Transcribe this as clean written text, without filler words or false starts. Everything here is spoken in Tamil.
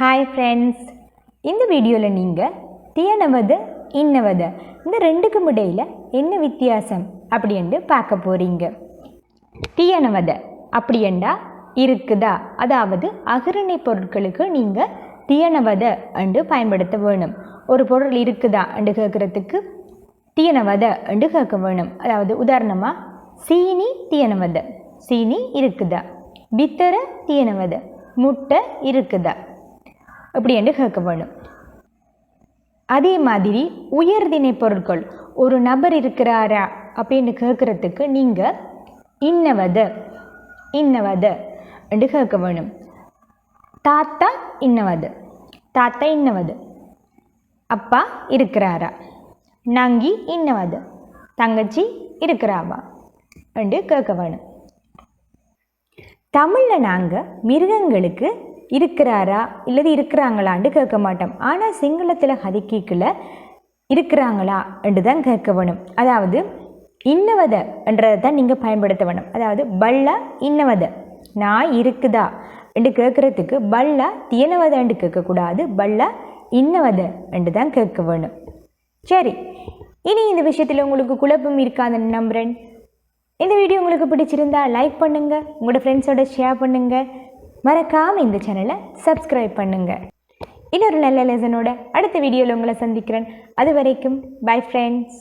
ஹாய் ஃப்ரெண்ட்ஸ், இந்த வீடியோவில் நீங்கள் தியனவத இன்னவத இந்த ரெண்டுக்கும் இடையில் என்ன வித்தியாசம் அப்படின்ட்டு பார்க்க போகிறீங்க. தியனவத அப்படியண்டா இருக்குதா, அதாவது அகரணை பொருட்களுக்கு நீங்கள் தியனவத என்று பயன்படுத்த வேணும். ஒரு பொருள் இருக்குதா என்று கேட்குறதுக்கு தியனவத என்று கேட்க வேணும். அதாவது உதாரணமாக சீனி தியனவத, சீனி இருக்குதா. பித்தர தியனவத, முட்டை இருக்குதா அப்படி என்று கேட்க வேணும். அதே மாதிரி உயர்திணை பொருட்கள், ஒரு நபர் இருக்கிறாரா அப்படின்னு கேட்குறதுக்கு நீங்கள் இன்னவத இன்னவத என்று கேட்க வேணும். தாத்தா இன்னவத, தாத்தா இன்னவத. அப்பா இருக்கிறாரா. நங்கி இன்னவத, தங்கச்சி இருக்கிறாவா என்று கேட்க வேணும். தமிழில் நாங்கள் மிருகங்களுக்கு இருக்கிறாரா இல்லது இருக்கிறாங்களான்னு கேட்க மாட்டோம். ஆனால் சிங்களத்தில் ஹதிக்கிக்குள்ள இருக்கிறாங்களா என்று தான் கேட்க வேணும். அதாவது இன்னவத என்றதை தான் நீங்கள் பயன்படுத்த வேணும். அதாவது பல்லா இன்னவத, நாய் இருக்குதா என்று கேட்குறதுக்கு பல்லா தியனவத என்று கேட்கக்கூடாது, பல்லா இன்னவத என்று தான் கேட்க வேணும். சரி, இனி இந்த விஷயத்தில் உங்களுக்கு குழப்பம் இருக்காதுன்னு நம்புகிறேன். இந்த வீடியோ உங்களுக்கு பிடிச்சிருந்தா லைக் பண்ணுங்கள், உங்களோட ஃப்ரெண்ட்ஸோட ஷேர் பண்ணுங்கள், மறக்காமல் இந்த சேனலை சப்ஸ்கிரைப் பண்ணுங்கள். இன்னொரு நல்ல லெசனோட அடுத்த வீடியோவில் உங்களை சந்திக்கிறேன். அது வரைக்கும் பை ஃப்ரெண்ட்ஸ்.